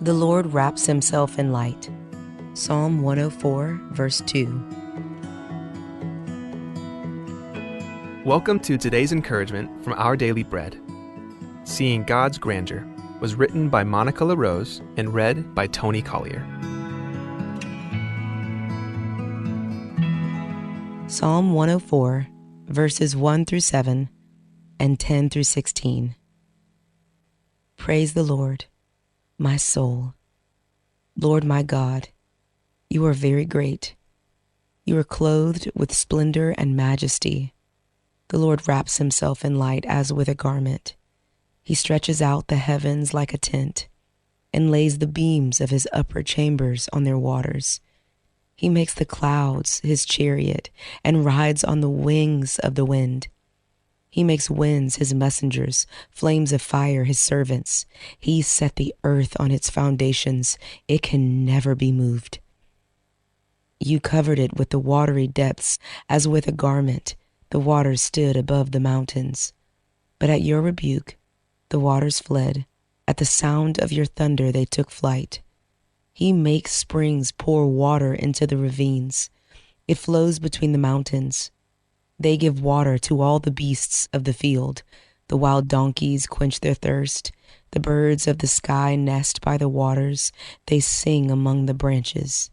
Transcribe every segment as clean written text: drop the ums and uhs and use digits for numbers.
The Lord wraps himself in light. Psalm 104, verse 2. Welcome to today's encouragement from Our Daily Bread. Seeing God's Grandeur was written by Monica LaRose and read by Tony Collier. Psalm 104, verses 1 through 7 and 10 through 16. Praise the Lord, my soul. Lord my God, you are very great. You are clothed with splendor and majesty. The Lord wraps himself in light as with a garment. He stretches out the heavens like a tent and lays the beams of his upper chambers on their waters. He makes the clouds his chariot and rides on the wings of the wind. He makes winds his messengers, flames of fire his servants. He set the earth on its foundations. It can never be moved. You covered it with the watery depths as with a garment. The waters stood above the mountains. But at your rebuke, the waters fled. At the sound of your thunder, they took flight. He makes springs pour water into the ravines. It flows between the mountains. They give water to all the beasts of the field. The wild donkeys quench their thirst. The birds of the sky nest by the waters. They sing among the branches.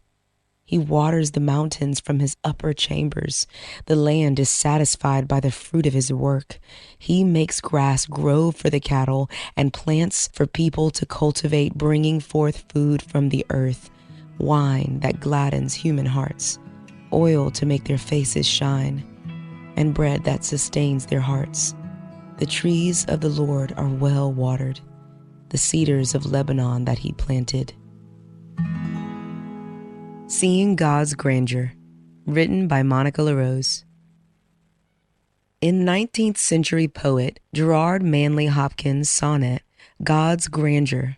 He waters the mountains from his upper chambers. The land is satisfied by the fruit of his work. He makes grass grow for the cattle and plants for people to cultivate, bringing forth food from the earth, wine that gladdens human hearts, oil to make their faces shine, and bread that sustains their hearts. The trees of the Lord are well watered, the cedars of Lebanon that he planted. Seeing God's Grandeur, written by Monica LaRose. In 19th century poet Gerard Manley Hopkins' sonnet, God's Grandeur,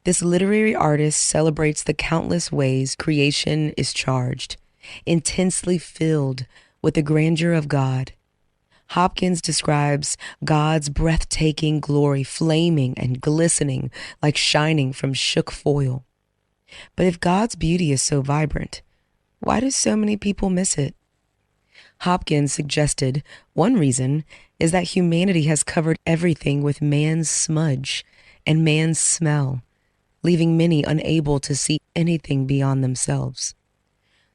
this literary artist celebrates the countless ways creation is charged, intensely filled with the grandeur of God. Hopkins describes God's breathtaking glory flaming and glistening like shining from shook foil. But if God's beauty is so vibrant, why do so many people miss it? Hopkins suggested one reason is that humanity has covered everything with man's smudge and man's smell, leaving many unable to see anything beyond themselves.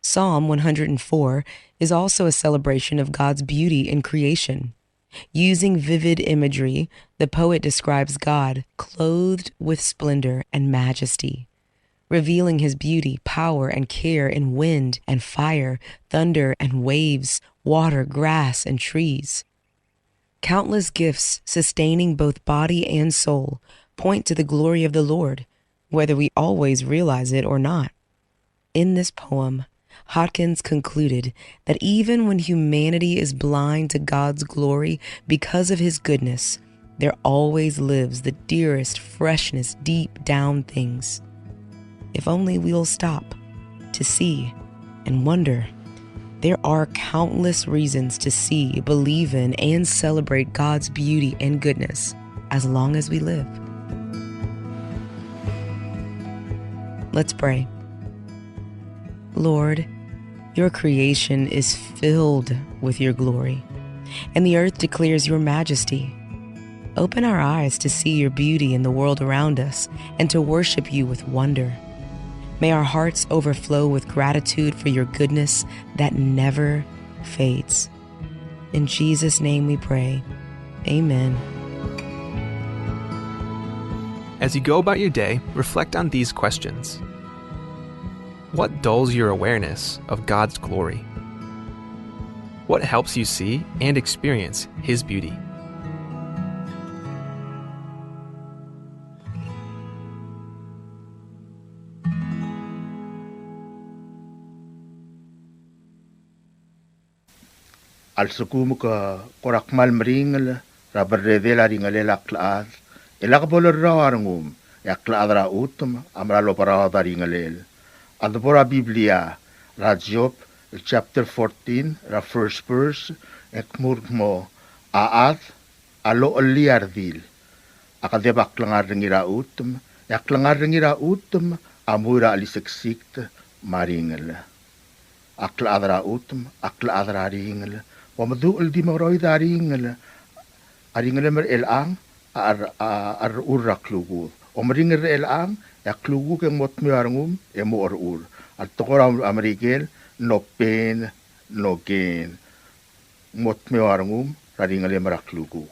Psalm 104 is also a celebration of God's beauty in creation. Using vivid imagery, the poet describes God clothed with splendor and majesty, revealing his beauty, power, and care in wind and fire, thunder and waves, water, grass, and trees. Countless gifts sustaining both body and soul point to the glory of the Lord, whether we always realize it or not. In this poem, Hopkins concluded that even when humanity is blind to God's glory because of his goodness, there always lives the dearest freshness deep down things. If only we'll stop to see and wonder. There are countless reasons to see, believe in, and celebrate God's beauty and goodness as long as we live. Let's pray. Lord, your creation is filled with your glory, and the earth declares your majesty. Open our eyes to see your beauty in the world around us and to worship you with wonder. May our hearts overflow with gratitude for your goodness that never fades. In Jesus' name we pray. Amen. As you go about your day, reflect on these questions. What dulls your awareness of God's glory? What helps you see and experience his beauty? Al-sukum ka korakmal meringal rabarredela ringalela klaad elakbolor rawarngum yaklaad rautum amralo parada ringalel adbora Biblia Job chapter 14 ra first verse ekmurmo aat alo liardil akadebak langar ringirautum Yaklangaringira utum amura alisiksikte maringel. Akla adra utum, akla adra ringel. Wamadu uldi maroida ringel. Aringel mer elang ar urra klugud. Omringer elang ya klugu ke mot miarngum e mo ur. At tokora amerigel no pain no gain. Mot miarngum raringel mer klugu.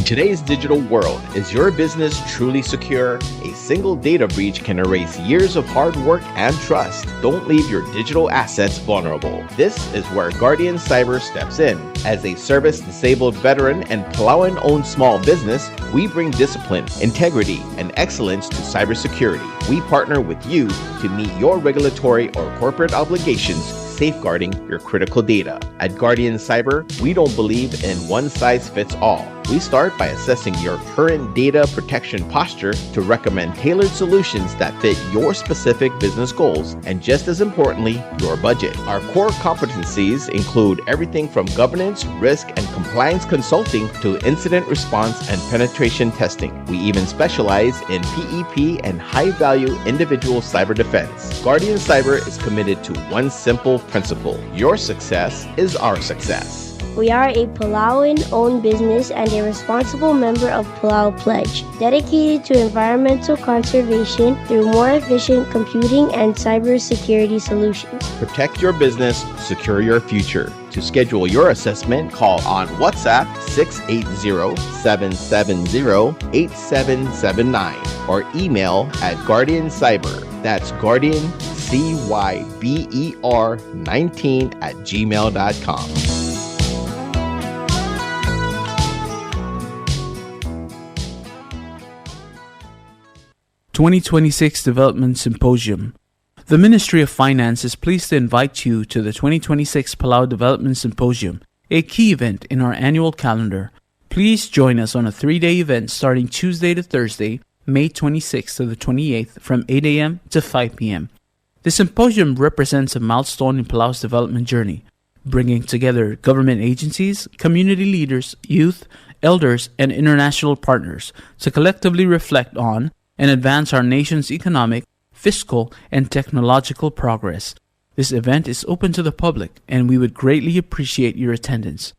In today's digital world, is your business truly secure? A single data breach can erase years of hard work and trust. Don't leave your digital assets vulnerable. This is where Guardian Cyber steps in. As a service-disabled veteran and Palauan-owned small business, we bring discipline, integrity, and excellence to cybersecurity. We partner with you to meet your regulatory or corporate obligations, safeguarding your critical data. At Guardian Cyber, we don't believe in one-size-fits-all. We start by assessing your current data protection posture to recommend tailored solutions that fit your specific business goals and, just as importantly, your budget. Our core competencies include everything from governance, risk, and compliance consulting to incident response and penetration testing. We even specialize in PEP and high-value individual cyber defense. Guardian Cyber is committed to one simple principle: your success is our success. We are a Palauan-owned business and a responsible member of Palau Pledge, dedicated to environmental conservation through more efficient computing and cybersecurity solutions. Protect your business, secure your future. To schedule your assessment, call on WhatsApp 680-770-8779 or email at Guardian Cyber. That's Guardian, CYBER 19@gmail.com. (2026) Development Symposium. The Ministry of Finance is pleased to invite you to the 2026 Palau Development Symposium, a key event in our annual calendar. Please join us on a 3-day event starting Tuesday to Thursday, May 26th to the 28th from 8 a.m. to 5 p.m. The symposium represents a milestone in Palau's development journey, bringing together government agencies, community leaders, youth, elders, and international partners to collectively reflect on and advance our nation's economic, fiscal, and technological progress. This event is open to the public, and we would greatly appreciate your attendance.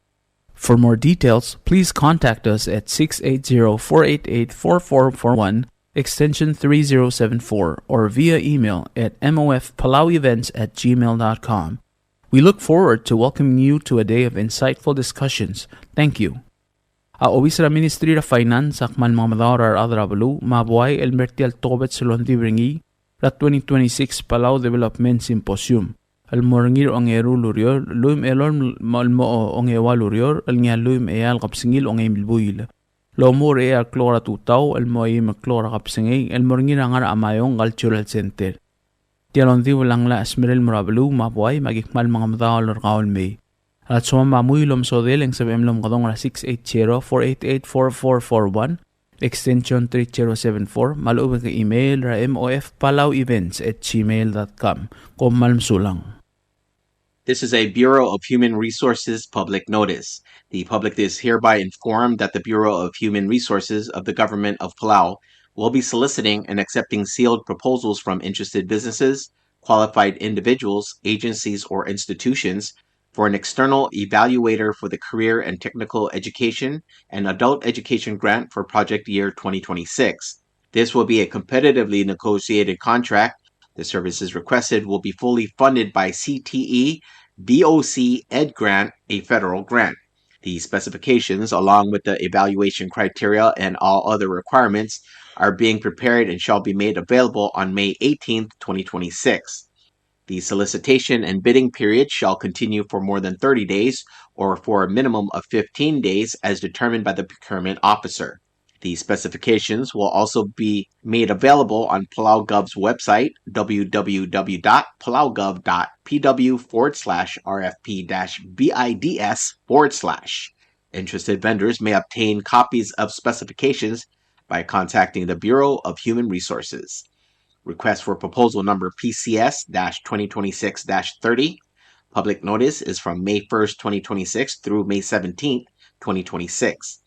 For more details, please contact us at 680-488-4441, extension 3074, or via email at mofpalauevents@gmail.com. We look forward to welcoming you to a day of insightful discussions. Thank you. Awis ra Ministry of Finance akman mga madawar adrabalu mabuhay elmerti altobet sulonti bringi la 2026 Palau Development Symposium. Almorngir ang erulurior luim elon malmo ang ewalurior alnya luim eyal kapsingil ang emilbuil. Lomur e klora tutaw almoy maklora kapsingay almorngir ang amayong cultural center. Tialonti walang la asmeril murabalu mabuhay magikmal mga madawar kaol may. At sumama muyulom sodel ang sabemlom kadong na 680-488-4441 extension 3074 malubang ka email ra mofpalauevents@gmail.com kung malmsulang. This is a Bureau of Human Resources public notice. The public is hereby informed that the Bureau of Human Resources of the Government of Palau will be soliciting and accepting sealed proposals from interested businesses, qualified individuals, agencies, or institutions for an external evaluator for the Career and Technical Education and Adult Education Grant for project year 2026. This will be a competitively negotiated contract. The services requested will be fully funded by CTE BOC Ed Grant, a federal grant. The specifications, along with the evaluation criteria and all other requirements, are being prepared and shall be made available on May 18, 2026. The solicitation and bidding period shall continue for more than 30 days or for a minimum of 15 days as determined by the procurement officer. The specifications will also be made available on PalauGov's website, www.palauGov.pw/RFP-BIDS/. Interested vendors may obtain copies of specifications by contacting the Bureau of Human Resources. Request for proposal number PCS-2026-30. Public notice is from May 1st, 2026 through May 17th, 2026.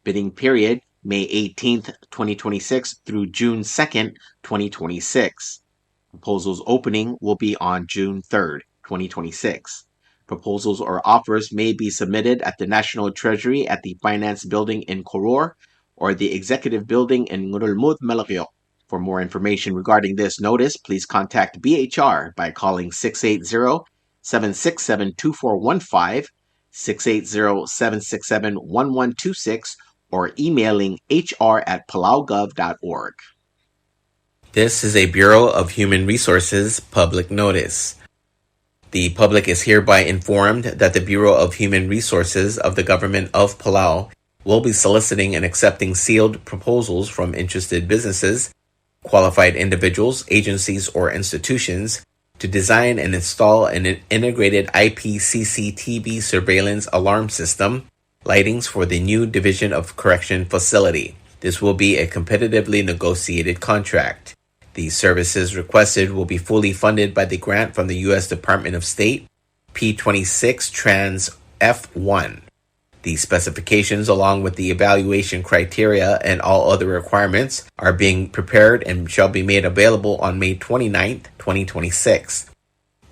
Bidding period, May 18th, 2026 through June 2nd, 2026. Proposals opening will be on June 3rd, 2026. Proposals or offers may be submitted at the National Treasury at the Finance Building in Koror or the Executive Building in Ngurulmud, Malakyo. For more information regarding this notice, please contact BHR by calling 680-767-2415, 680-767-1126, or emailing hr@palaugov.org. This is a Bureau of Human Resources public notice. The public is hereby informed that the Bureau of Human Resources of the Government of Palau will be soliciting and accepting sealed proposals from interested businesses, qualified individuals, agencies, or institutions to design and install an integrated IP CCTV surveillance alarm system, lightings for the new Division of Correction facility. This will be a competitively negotiated contract. The services requested will be fully funded by the grant from the U.S. Department of State, P26 Trans F1. The specifications, along with the evaluation criteria and all other requirements, are being prepared and shall be made available on May 29th, 2026.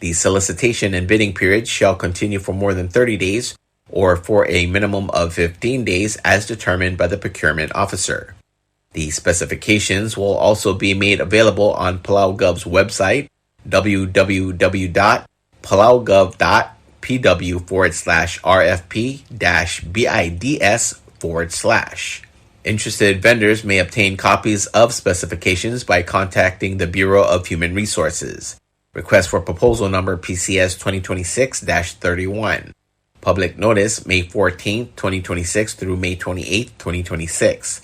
The solicitation and bidding period shall continue for more than 30 days or for a minimum of 15 days as determined by the procurement officer. The specifications will also be made available on PalauGov's website, www.palaugov.pw/RFP-BIDS/. Interested vendors may obtain copies of specifications by contacting the Bureau of Human Resources. Request for proposal number PCS 2026-31. Public notice May 14, 2026 through May 28, 2026.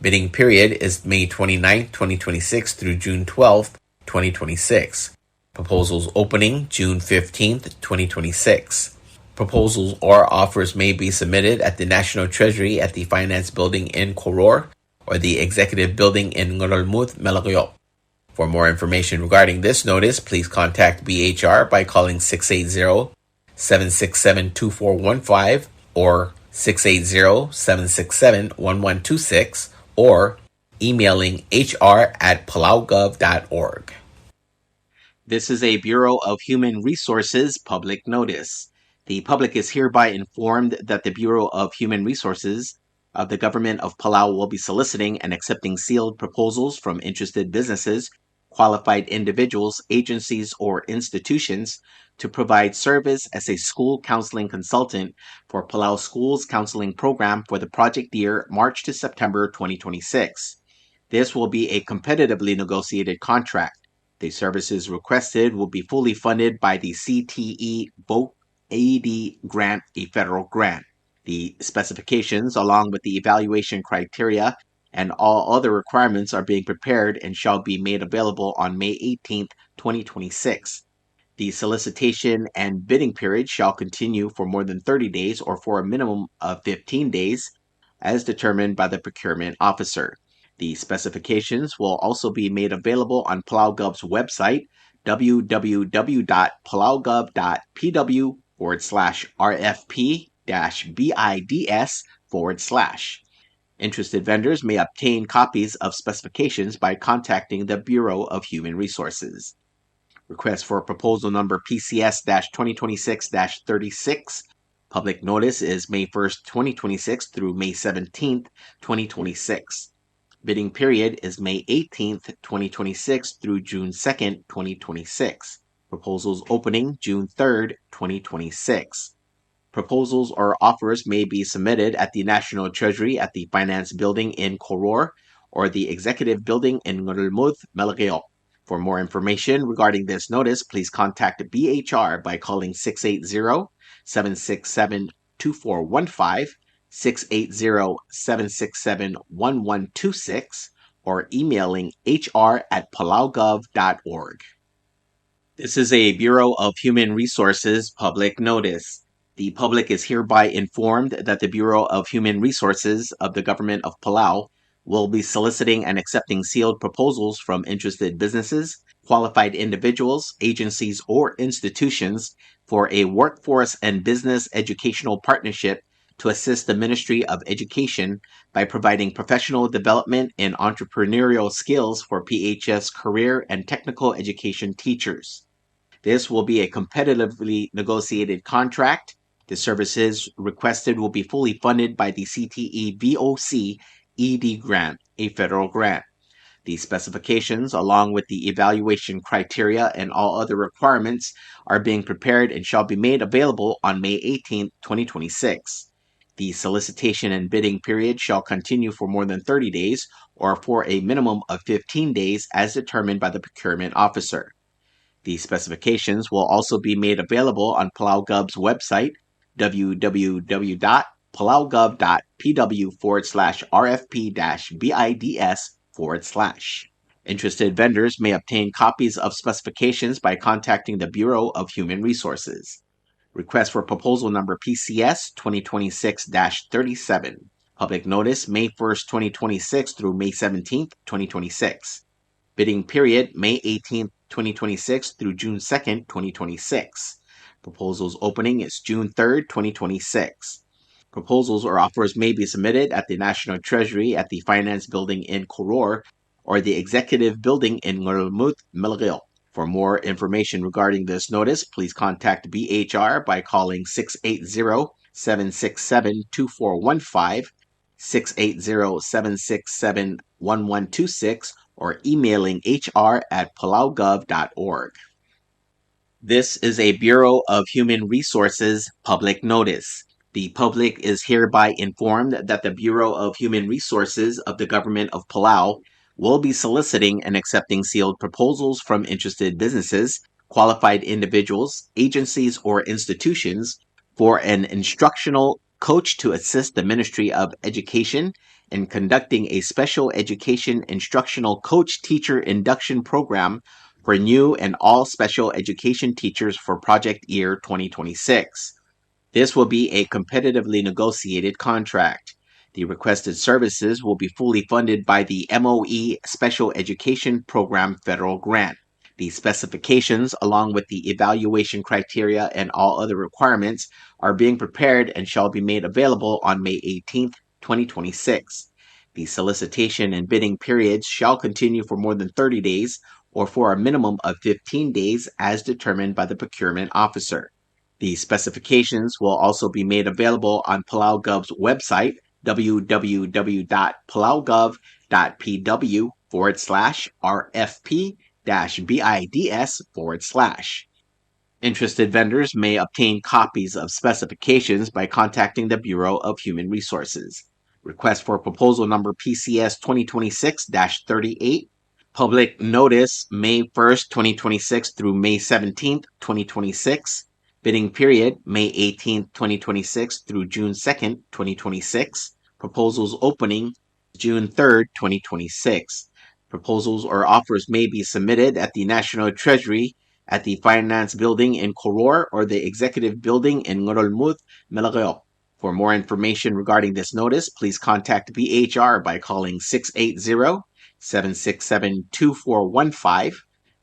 Bidding period is May 29, 2026 through June 12, 2026. Proposals opening June 15, 2026. Proposals or offers may be submitted at the National Treasury at the Finance Building in Koror or the Executive Building in Ngurulmud, Melagyo. For more information regarding this notice, please contact BHR by calling 680-767-2415 or 680-767-1126 or emailing hr@palaugov.org. This is a Bureau of Human Resources public notice. The public is hereby informed that the Bureau of Human Resources of the Government of Palau will be soliciting and accepting sealed proposals from interested businesses, qualified individuals, agencies, or institutions to provide service as a school counseling consultant for Palau Schools Counseling Program for the project year March to September 2026. This will be a competitively negotiated contract. The services requested will be fully funded by the CTE BOC AD grant, a federal grant. The specifications, along with the evaluation criteria and all other requirements, are being prepared and shall be made available on May 18, 2026. The solicitation and bidding period shall continue for more than 30 days or for a minimum of 15 days, as determined by the procurement officer. The specifications will also be made available on PalauGov's website, www.palaugov.pw/RFP-BIDS/. Interested vendors may obtain copies of specifications by contacting the Bureau of Human Resources. Request for proposal number PCS-2026-36. Public notice is May 1st, 2026 through May 17th, 2026. Bidding period is May 18th, 2026 through June 2nd, 2026. Proposals opening June 3rd, 2026. Proposals or offers may be submitted at the National Treasury at the Finance Building in Koror or the Executive Building in Ngurulmud, Melagyo. For more information regarding this notice, please contact BHR by calling 680-767-2415, 680-767-1126, or emailing hr@palaugov.org. This is a Bureau of Human Resources public notice. The public is hereby informed that the Bureau of Human Resources of the Government of Palau will be soliciting and accepting sealed proposals from interested businesses, qualified individuals, agencies, or institutions for a workforce and business educational partnership to assist the Ministry of Education by providing professional development and entrepreneurial skills for PHS career and technical education teachers. This will be a competitively negotiated contract. The services requested will be fully funded by the CTE BOC ED grant, a federal grant. The specifications, along with the evaluation criteria and all other requirements, are being prepared and shall be made available on May 18, 2026. The solicitation and bidding period shall continue for more than 30 days or for a minimum of 15 days as determined by the procurement officer. The specifications will also be made available on PalauGov's website, www.palaugov.pw/RFP-BIDS/. Interested vendors may obtain copies of specifications by contacting the Bureau of Human Resources. Request for proposal number PCS 2026-37. Public notice May 1st, 2026 through May 17th, 2026. Bidding period May 18th, 2026 through June 2nd, 2026. Proposals opening is June 3rd, 2026. Proposals or offers may be submitted at the National Treasury at the Finance Building in Koror or the Executive Building in Ngurulmud, Melagyo. For more information regarding this notice, please contact BHR by calling 680-767-2415, 680-767-1126, or emailing hr@palaugov.org. This is a Bureau of Human Resources public notice. The public is hereby informed that the Bureau of Human Resources of the Government of Palau will be soliciting and accepting sealed proposals from interested businesses, qualified individuals, agencies, or institutions for an instructional coach to assist the Ministry of Education in conducting a special education instructional coach teacher induction program for new and all special education teachers for project year 2026. This will be a competitively negotiated contract. The requested services will be fully funded by the MOE Special Education Program federal grant. The specifications, along with the evaluation criteria and all other requirements, are being prepared and shall be made available on May 18, 2026. The solicitation and bidding periods shall continue for more than 30 days or for a minimum of 15 days as determined by the procurement officer. The specifications will also be made available on PalauGov's website, www.palaugov.pw/RFP-BIDS/. Interested vendors may obtain copies of specifications by contacting the Bureau of Human Resources. Request for proposal number PCS 2026-38. Public notice May 1st, 2026 through May 17th, 2026. Bidding period May 18th, 2026 through June 2nd, 2026. Proposals opening June 3rd, 2026. Proposals or offers may be submitted at the National Treasury, at the Finance Building in Koror, or the Executive Building in Ngorolmuth, Melageo. For more information regarding this notice, please contact BHR by calling 680-767-2415,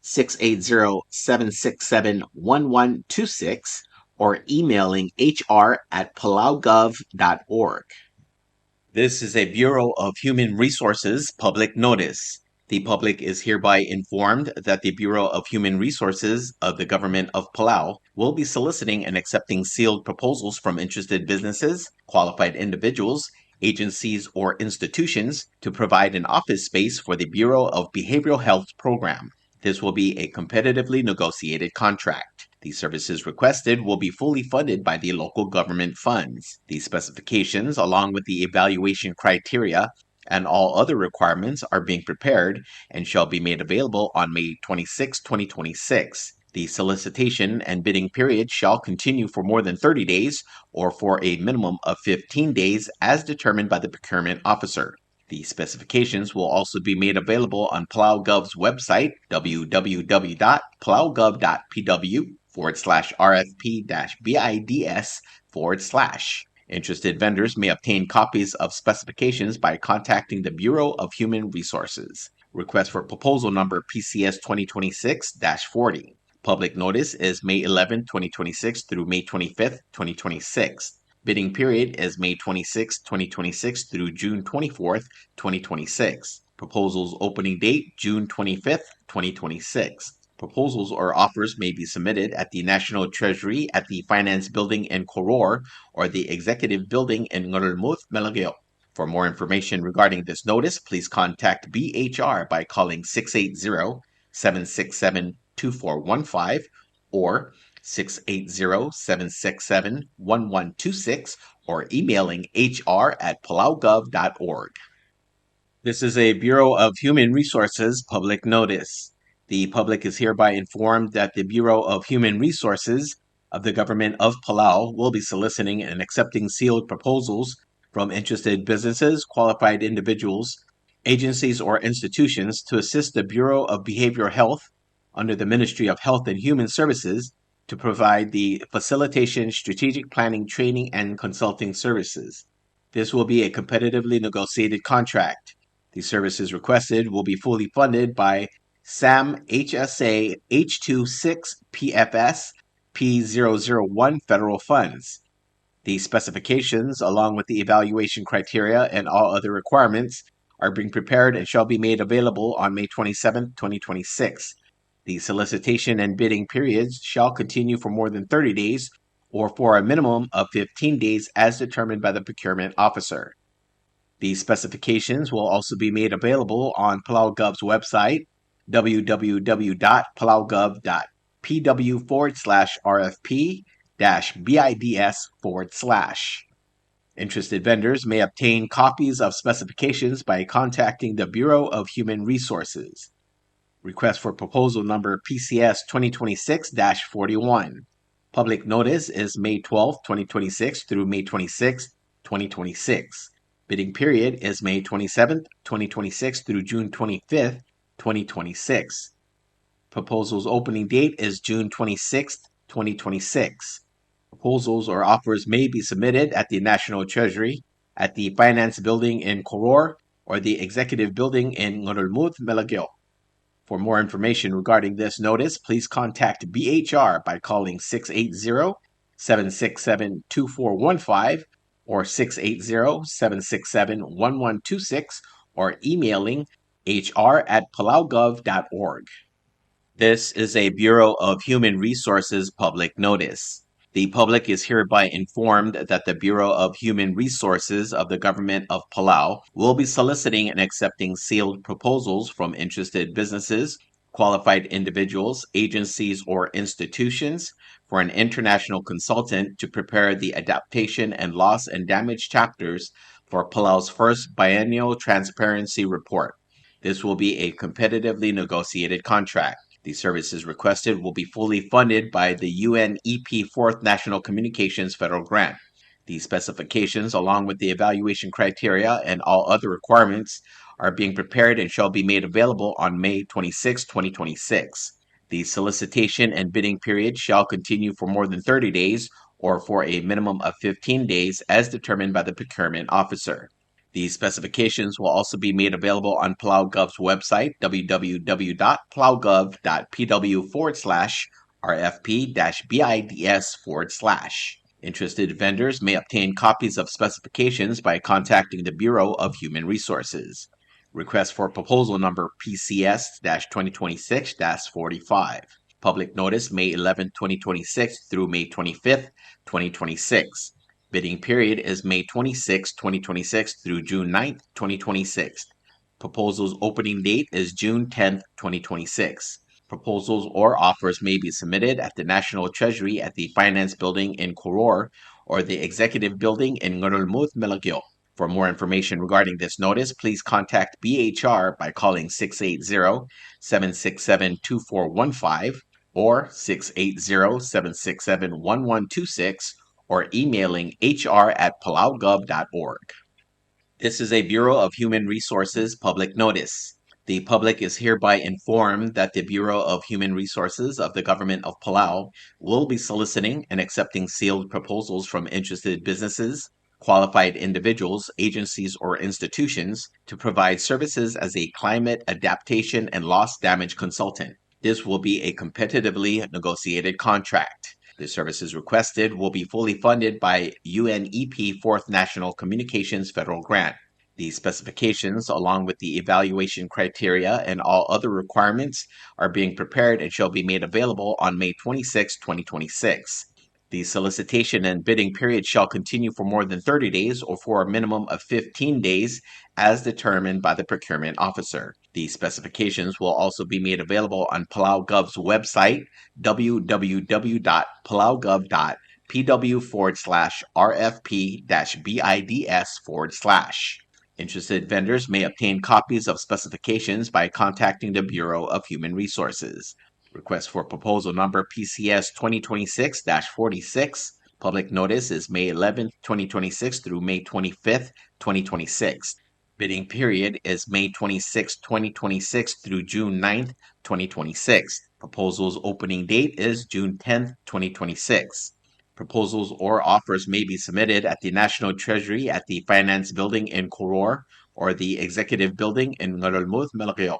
680-767-1126, or emailing hr@palaugov.org. This is a Bureau of Human Resources public notice. The public is hereby informed that the Bureau of Human Resources of the Government of Palau will be soliciting and accepting sealed proposals from interested businesses, qualified individuals, agencies, or institutions to provide an office space for the Bureau of Behavioral Health program. This will be a competitively negotiated contract. The services requested will be fully funded by the local government funds. The specifications, along with the evaluation criteria and all other requirements, are being prepared and shall be made available on May 26, 2026. The solicitation and bidding period shall continue for more than 30 days or for a minimum of 15 days as determined by the procurement officer. The specifications will also be made available on PalauGov's website, www.palaugov.pw/RFP-BIDS/. Interested vendors may obtain copies of specifications by contacting the Bureau of Human Resources. Request for proposal number PCS 2026-40. Public notice is May 11, 2026 through May 25, 2026. Bidding period is May 26, 2026 through June 24, 2026. Proposals opening date June 25, 2026. Proposals or offers may be submitted at the National Treasury, at the Finance Building in Koror, or the Executive Building in Ngorolmuth, Melageo. For more information regarding this notice, please contact BHR by calling 680-767-2415 or 680-767-1126 or emailing hr@palaugov.org. This is a Bureau of Human Resources public notice. The public is hereby informed that the Bureau of Human Resources of the Government of Palau will be soliciting and accepting sealed proposals from interested businesses, qualified individuals, agencies, or institutions to assist the Bureau of Behavioral Health under the Ministry of Health and Human Services to provide the facilitation, strategic planning, training, and consulting services. This will be a competitively negotiated contract. The services requested will be fully funded by SAM HSA H26 PFS P001 federal funds. The specifications, along with the evaluation criteria and all other requirements, are being prepared and shall be made available on May 27, 2026. The solicitation and bidding periods shall continue for more than 30 days or for a minimum of 15 days as determined by the procurement officer. These specifications will also be made available on Palau Gov's website, www.palaugov.pw/RFP-BIDS/. Interested vendors may obtain copies of specifications by contacting the Bureau of Human Resources. Request for proposal number PCS 2026-41. Public notice is May 12, 2026 through May 26, 2026. Bidding period is May 27, 2026 through June 25, 2026. Proposals opening date is June 26, 2026. Proposals or offers may be submitted at the National Treasury, at the Finance Building in Koror, or the Executive Building in Ngurulmud, Melagyo. For more information regarding this notice, please contact BHR by calling 680-767-2415 or 680-767-1126 or emailing hr@palaugov.org. This is a Bureau of Human Resources public notice. The public is hereby informed that the Bureau of Human Resources of the Government of Palau will be soliciting and accepting sealed proposals from interested businesses, qualified individuals, agencies, or institutions for an international consultant to prepare the adaptation and loss and damage chapters for Palau's first biennial transparency report. This will be a competitively negotiated contract. The services requested will be fully funded by the UNEP 4th National Communications Federal Grant. These specifications, along with the evaluation criteria and all other requirements, are being prepared and shall be made available on May 26, 2026. The solicitation and bidding period shall continue for more than 30 days or for a minimum of 15 days as determined by the procurement officer. These specifications will also be made available on Palau Gov's website, www.palaugov.pw/RFP-BIDS/. Interested vendors may obtain copies of specifications by contacting the Bureau of Human Resources. Request for proposal number PCS-2026-45. Public notice May 11, 2026 through May 25, 2026. Bidding period is May 26, 2026 through June 9, 2026. Proposals opening date is June 10, 2026. Proposals or offers may be submitted at the National Treasury at the Finance Building in Koror or the Executive Building in Ngurulmud, Melagyo. For more information regarding this notice, please contact BHR by calling 680-767-2415 or 680-767-1126 or emailing hr@palaugov.org. This is a Bureau of Human Resources public notice. The public is hereby informed that the Bureau of Human Resources of the Government of Palau will be soliciting and accepting sealed proposals from interested businesses, qualified individuals, agencies, or institutions to provide services as a climate adaptation and loss damage consultant. This will be a competitively negotiated contract. The services requested will be fully funded by UNEP 4th National Communications Federal Grant. These specifications, along with the evaluation criteria and all other requirements, are being prepared and shall be made available on May 26, 2026. The solicitation and bidding period shall continue for more than 30 days or for a minimum of 15 days as determined by the procurement officer. These specifications will also be made available on Palau Gov's website, www.palaugov.pw/RFP-BIDS/. Interested vendors may obtain copies of specifications by contacting the Bureau of Human Resources. Request for proposal number PCS 2026-46. Public notice is May 11, 2026 through May 25, 2026. Bidding period is May 26, 2026 through June 9, 2026. Proposals opening date is June 10, 2026. Proposals or offers may be submitted at the National Treasury at the Finance Building in Koror or the Executive Building in Ngurulmud, Melagyo.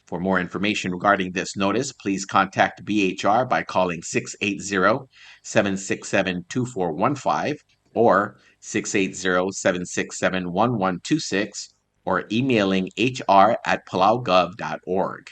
For more information regarding this notice, please contact BHR by calling 680-767-2415 or 680-767-1126 or emailing hr@palaugov.org.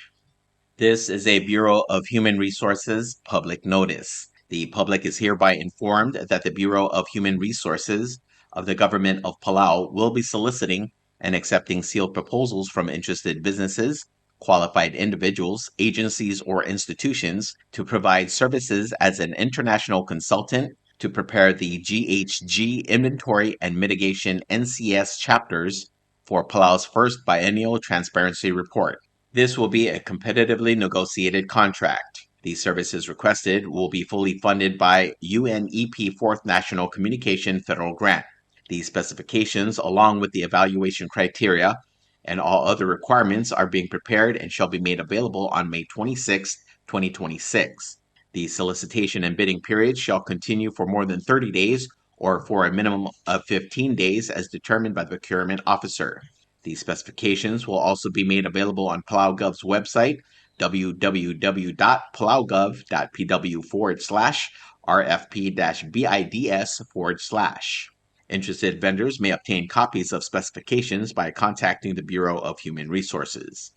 This is a Bureau of Human Resources public notice. The public is hereby informed that the Bureau of Human Resources of the Government of Palau will be soliciting and accepting sealed proposals from interested businesses, qualified individuals, agencies, or institutions to provide services as an international consultant to prepare the GHG Inventory and Mitigation NCS chapters for Palau's first biennial transparency report. This will be a competitively negotiated contract. The services requested will be fully funded by UNEP 4th National Communication Federal Grant. These specifications, along with the evaluation criteria and all other requirements, are being prepared and shall be made available on May 26, 2026. The solicitation and bidding period shall continue for more than 30 days or for a minimum of 15 days as determined by the procurement officer. These specifications will also be made available on PalauGov's website, www.palaugov.pw/RFP-BIDS/. Interested vendors may obtain copies of specifications by contacting the Bureau of Human Resources.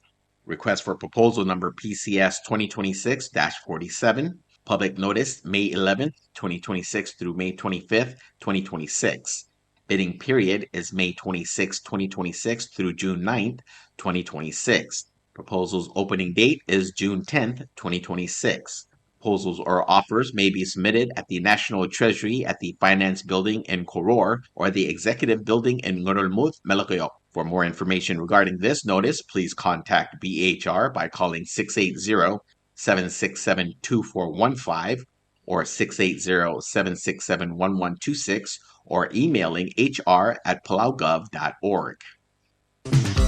Request for proposal number PCS 2026-47. Public notice May 11th, 2026 through May 25th, 2026. Bidding period is May 26, 2026 through June 9th, 2026. Proposals opening date is June 10th, 2026. Proposals or offers may be submitted at the National Treasury at the Finance Building in Koror or the Executive Building in Ngurulmouth, Melakoyo. For more information regarding this notice, please contact BHR by calling 680-767-2415 or 680-767-1126 or emailing hr@palaugov.org.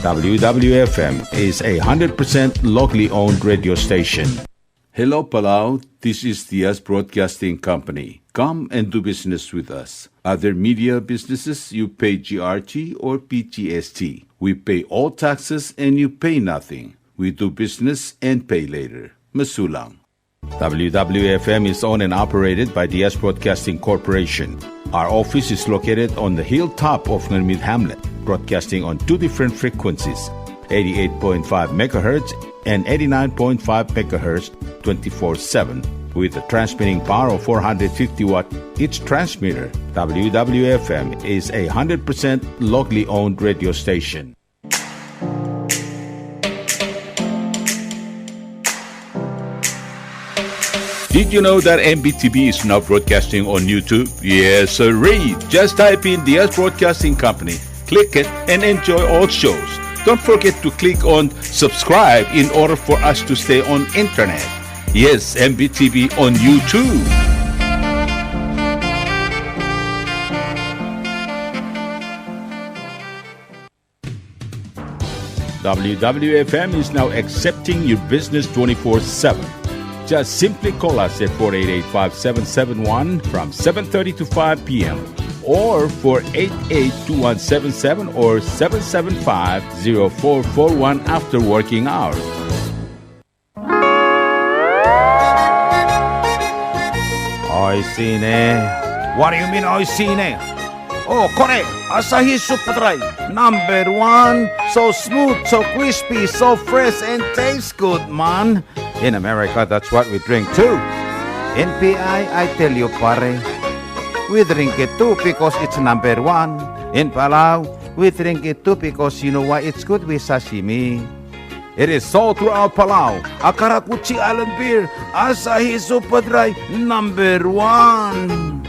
WWFM is a 100% locally owned radio station. Hello, Palau. This is Diaz Broadcasting Company. Come and do business with us. Other media businesses, you pay GRT or PGST. We pay all taxes and you pay nothing. We do business and pay later. Masulang. WWFM is owned and operated by Diaz Broadcasting Corporation. Our office is located on the hilltop of Nurmid Hamlet, broadcasting on two different frequencies, 88.5 MHz and 89.5 MHz 24/7, with a transmitting power of 450 watt each transmitter. WWFM is a 100% locally owned radio station. Did you know that MBTV is now broadcasting on YouTube? Yes, sirree. Just type in Diaz Broadcasting Company, click it, and enjoy all shows. Don't forget to click on subscribe in order for us to stay on internet. Yes, MBTV on YouTube. WWFM is now accepting your business 24/7. Just simply call us at 488-5771 from 7:30 to 5 p.m. or 488-2177 or 775-0441 after working hours. Oi sine. What do you mean oi sine? Oh, correct. Asahi Super Dry. Number 1. So smooth, so crispy, so fresh, and tastes good, man. In America, that's what we drink too. In PI, I tell you, pare, we drink it too because it's number 1. In Palau, we drink it too because you know why it's good with sashimi. It is sold throughout Palau. Akarakuchi Island Beer, Asahi Super Dry, number 1.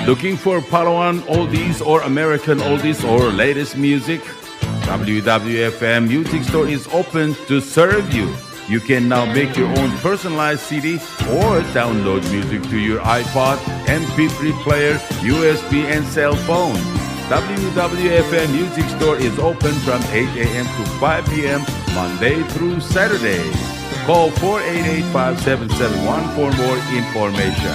Looking for Palauan oldies or American oldies or latest music? WWFM Music Store is open to serve you. You can now make your own personalized CD or download music to your iPod, MP3 player, USB, and cell phone. WWFM Music Store is open from 8 a.m. to 5 p.m. Monday through Saturday. Call 488-5771 for more information.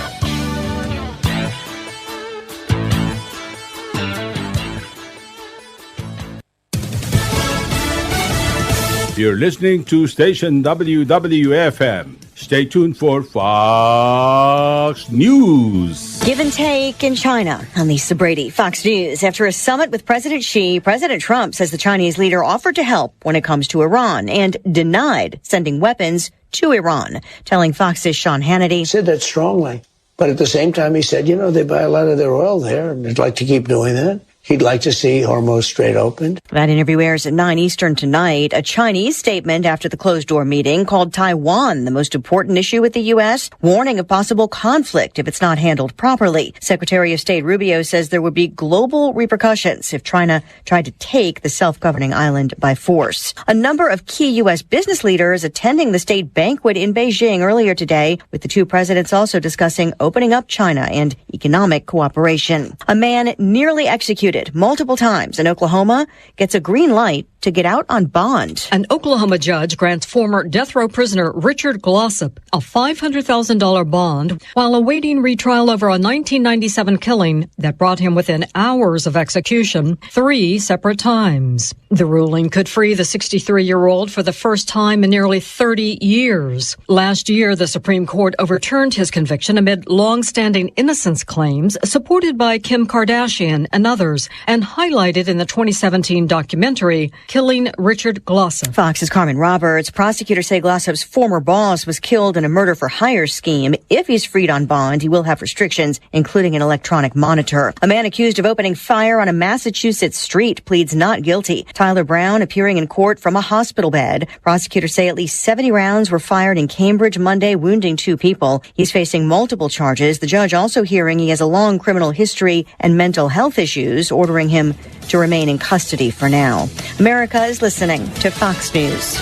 You're listening to station WWFM, Stay tuned for Fox News. Give and take in China. I'm Lisa Brady, Fox News. After a summit with President Xi, President Trump says the Chinese leader offered to help when it comes to Iran and denied sending weapons to Iran, telling Fox's Sean Hannity. He said that strongly, but at the same time he said, they buy a lot of their oil there and they'd like to keep doing that. He'd like to see Hormuz Strait opened. That interview airs at 9 Eastern tonight. A Chinese statement after the closed-door meeting called Taiwan the most important issue with the U.S., warning of possible conflict if it's not handled properly. Secretary of State Rubio says there would be global repercussions if China tried to take the self-governing island by force. A number of key U.S. business leaders attending the state banquet in Beijing earlier today, with the two presidents also discussing opening up China and economic cooperation. A man nearly executed multiple times in Oklahoma gets a green light to get out on bond. An Oklahoma judge grants former death row prisoner Richard Glossop a $500,000 bond while awaiting retrial over a 1997 killing that brought him within hours of execution 3 separate times. The ruling could free the 63-year-old for the first time in nearly 30 years. Last year, the Supreme Court overturned his conviction amid long-standing innocence claims supported by Kim Kardashian and others, and highlighted in the 2017 documentary Killing Richard Glossop. Fox's Carmen Roberts. Prosecutors say Glossop's former boss was killed in a murder-for-hire scheme. If he's freed on bond, he will have restrictions, including an electronic monitor. A man accused of opening fire on a Massachusetts street pleads not guilty. Tyler Brown appearing in court from a hospital bed. Prosecutors say at least 70 rounds were fired in Cambridge Monday, wounding 2 people. He's facing multiple charges. The judge also hearing he has a long criminal history and mental health issues, ordering him to remain in custody for now. America is listening to Fox News.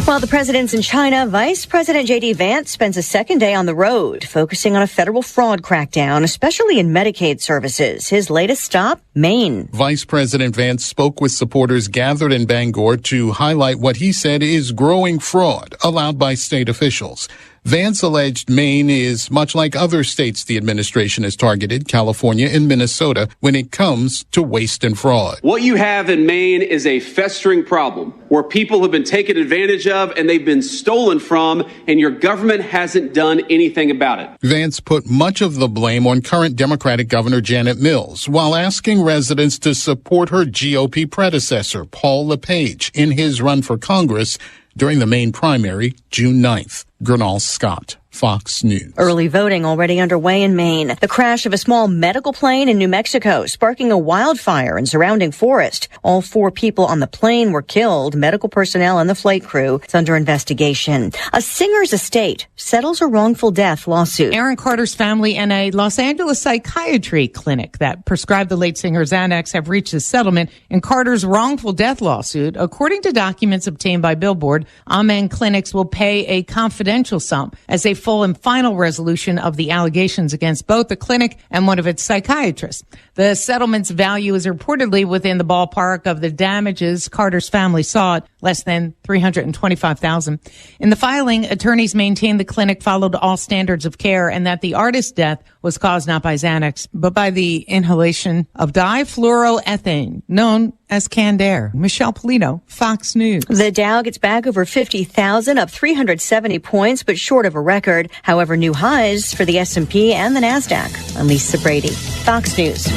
While the president's in China, Vice President J.D. Vance spends a second day on the road, focusing on a federal fraud crackdown, especially in Medicaid services. His latest stop, Maine. Vice President Vance spoke with supporters gathered in Bangor to highlight what he said is growing fraud allowed by state officials. Vance alleged Maine is much like other states the administration has targeted, California and Minnesota, when it comes to waste and fraud. What you have in Maine is a festering problem where people have been taken advantage of and they've been stolen from, and your government hasn't done anything about it. Vance put much of the blame on current Democratic Governor Janet Mills, while asking residents to support her GOP predecessor, Paul LePage, in his run for Congress during the Maine primary, June 9th. Gernal Scott, Fox News. Early voting already underway in Maine. The crash of a small medical plane in New Mexico sparking a wildfire in surrounding forest. All 4 people on the plane were killed, medical personnel and the flight crew. It's under investigation. A singer's estate settles a wrongful death lawsuit. Aaron Carter's family and a Los Angeles psychiatry clinic that prescribed the late singer Xanax have reached a settlement in Carter's wrongful death lawsuit. According to documents obtained by Billboard, Amen Clinics will pay a confidential sum as a full and final resolution of the allegations against both the clinic and one of its psychiatrists. The settlement's value is reportedly within the ballpark of the damages Carter's family sought, less than $325,000. In the filing, attorneys maintained the clinic followed all standards of care and that the artist's death was caused not by Xanax, but by the inhalation of difluoroethane, known as canned air. Michelle Polino, Fox News. The Dow gets back over 50,000, up 370 points, but short of a record. However, new highs for the S&P and the NASDAQ. I'm Lisa Brady, Fox News.